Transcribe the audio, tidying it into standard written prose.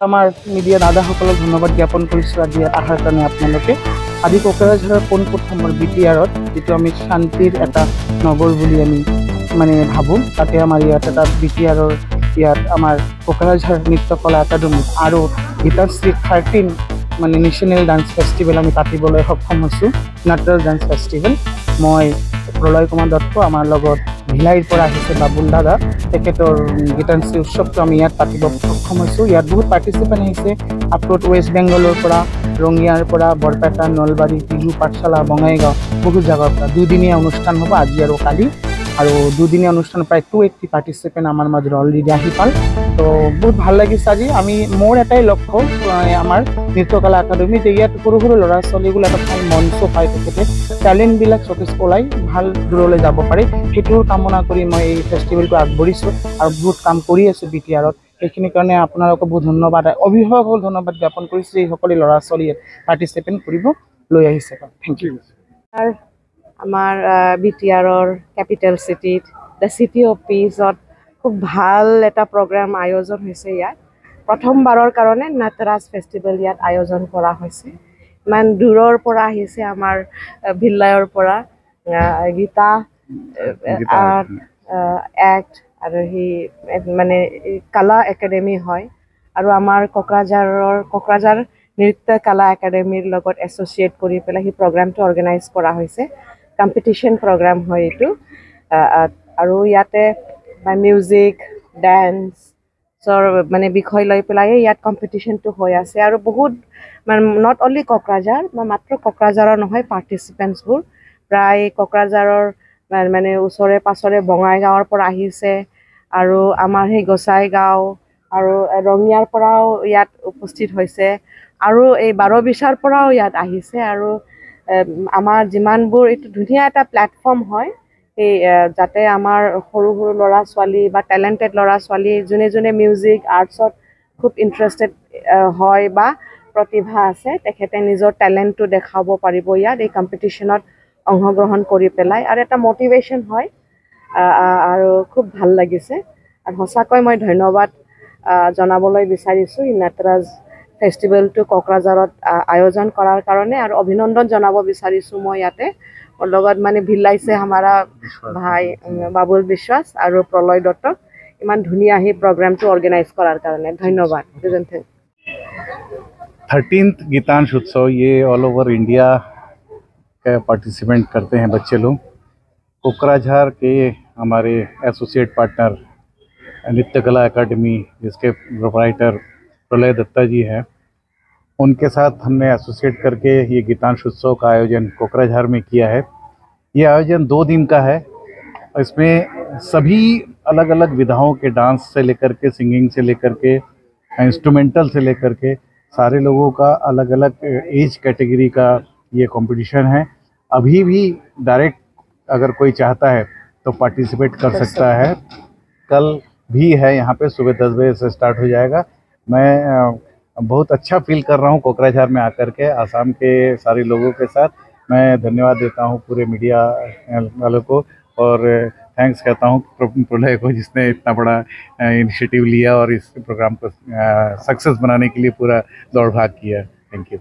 আমাৰ মিডিয়া দাদাসকলক ধন্যবাদ জ্ঞাপন কৰিছোঁ আজি ইয়াত অহাৰ কাৰণে আপোনালোকে। আজি কোকৰাঝাৰৰ পোনপ্ৰথমৰ বিটিআৰত যিটো আমি শান্তিৰ এটা নগৰ বুলি আমি ভাবোঁ, তাতে আমাৰ ইয়াত এটা বিটিআৰৰ ইয়াত আমাৰ কোকৰাঝাৰ নৃত্যকলা একাডেমি আৰু গীতাশ্ৰী 13 নেশ্যনেল ডান্স ফেষ্টিভেল আমি পাতিবলৈ সক্ষম হৈছোঁ। Natraj dance festival. মই প্ৰলয় কুমাৰ দত্ত, আমাৰ লগত ভিলাইৰ পৰা আহিছে বাবুল দাদা, তেখেতৰ গীতাঞ্চী উৎসৱটো আমি ইয়াত পাতিব সক্ষম হৈছোঁ। ইয়াত বহুত পাৰ্টিচিপেণ্ট আহিছে আপলোড ৱেষ্ট বেংগলৰ পৰা, ৰঙিয়াৰ পৰা, বৰপেটা, নলবাৰী, টিহু, পাঠশালা, বঙাইগাঁও, বহুত জেগাৰ পৰা। দুদিনীয়া অনুষ্ঠান হ'ব আজি আৰু কালি, আৰু দুদিনীয়া অনুষ্ঠান প্ৰায় 280 পাৰ্টিচিপেণ্ট আমাৰ মাজত অলৰেডি আহি পাল। তো বহুত ভাল লাগিছে। আজি মোৰ এটাই লক্ষ্য, আমাৰ নৃত্যকলা একাডেমি যে ইয়াত সৰু সৰু ল'ৰা ছোৱালীগুলো এটা ভাল মঞ্চ পায়, তেখেতে টেলেণ্টবিলাক চকেজ ওলাই ভাল দূৰলৈ যাব পাৰে, সেইটোৰ কামনা কৰি মই এই ফেষ্টিভেলটো আগবঢ়িছোঁ আৰু বহুত কাম কৰি আছোঁ বিটিআৰত। সেইখিনিৰ কাৰণে আপোনালোকক বহুত ধন্যবাদ, অভিভাৱকক ধন্যবাদ জ্ঞাপন কৰিছোঁ, এই সকলো ল'ৰা ছোৱালী পাৰ্টিচিপেণ্ট কৰিব লৈ আহিছে। Thank you. আমাৰ বিটিআৰৰ কেপিটেল চিটিত দ্য চিটি অফ পিছত খুব ভাল এটা প্ৰগ্ৰাম আয়োজন হৈছে। ইয়াত প্ৰথমবাৰৰ কাৰণে নাটৰাজ ফেষ্টিভেল ইয়াত আয়োজন কৰা হৈছে। ইমান দূৰৰ পৰা আহিছে, আমাৰ ভিলাইৰ পৰা গীতা এক্ট আৰু সি কলা একাডেমি হয়, আৰু আমাৰ কোকৰাঝাৰ নৃত্য কলা একাডেমিৰ লগত এছ'চিয়েট কৰি পেলাই সেই প্ৰগ্ৰামটো অৰ্গেনাইজ কৰা হৈছে। কম্পিটিশ্যন প্ৰগ্ৰাম হয় এইটো, আৰু ইয়াতে মিউজিক ডান্সৰ বিষয় লৈ পেলাই ইয়াত কম্পিটিশ্যনটো হৈ আছে। আৰু বহুত নট অনলি কোকৰাঝাৰ, মাত্ৰ কোকৰাঝাৰৰ নহয়, পাৰ্টিচিপেণ্টছবোৰ প্ৰায় কোকৰাঝাৰৰ ওচৰে পাঁজৰে বঙাইগাঁৱৰ পৰা আহিছে, আৰু আমাৰ সেই গোসাইগাঁও আৰু ৰঙিয়াৰ পৰাও ইয়াত উপস্থিত হৈছে, আৰু এই বাৰবিছাৰ পৰাও ইয়াত আহিছে। আৰু আমাৰ যিমানবোৰ, এইটো ধুনীয়া এটা প্লেটফৰ্ম হয় এই যাতে আমাৰ সৰু সৰু ল'ৰা ছোৱালী বা টেলেণ্টেড ল'ৰা ছোৱালী যোনে যোনে মিউজিক আৰ্টছত খুব ইণ্টাৰেষ্টেড হয় বা প্ৰতিভা আছে, তেখেতে নিজৰ টেলেণ্টটো দেখাব পাৰিব ইয়াত এই কম্পিটিশ্যনত অংশগ্ৰহণ কৰি পেলাই, আৰু এটা মটিভেশ্যন হয়। আৰু খুব ভাল লাগিছে, আৰু সঁচাকৈ মই ধন্যবাদ জনাবলৈ বিচাৰিছোঁ এই নাটৰাজ ফেষ্টিভেলটো কোকৰাঝাৰত আয়োজন কৰাৰ কাৰণে, আৰু অভিনন্দন জনাব বিচাৰিছোঁ মই ইয়াতে মোৰ লগত ভিলাইছে হামাৰা ভাই বাবুল বিশ্বাস আৰু প্ৰলয় দত্তক ইমান ধুনীয়া সেই প্ৰগ্ৰামটো অৰ্গেনাইজ কৰাৰ কাৰণে ধন্যবাদ। 13th गीतांश उत्सव, ये ऑल ओवर इंडिया का पार्टिसिपेंट करते हैं बच्चे लोग। कोकराझार के हमारे एसोसिएट पार्टनर नृत्य कला एकेडमी, जिसके प्रोप्राइटर प्रलय दत्ता जी हैं, उनके साथ हमने एसोसिएट करके ये गीतांश उत्सव का आयोजन कोकराझार में किया है। ये आयोजन 2 दिन का है। इसमें सभी अलग अलग विधाओं के डांस से लेकर के, सिंगिंग से लेकर के, इंस्ट्रूमेंटल से लेकर के सारे लोगों का अलग अलग एज कैटेगरी का ये कंपटीशन है। अभी भी डायरेक्ट अगर कोई चाहता है तो पार्टिसिपेट कर सकता है। कल भी है यहाँ पे, सुबह 10 बजे से स्टार्ट हो जाएगा। मैं बहुत अच्छा फील कर रहा हूँ कोकराझार में आकर के, आसाम के सारे लोगों के साथ। मैं धन्यवाद देता हूँ पूरे मीडिया वालों को, और थैंक्स कहता हूँ प्रलय को, जिसने इतना बड़ा इनिशिएटिव लिया और इस प्रोग्राम को सक्सेस बनाने के लिए पूरा दौड़ भाग किया। Thank you.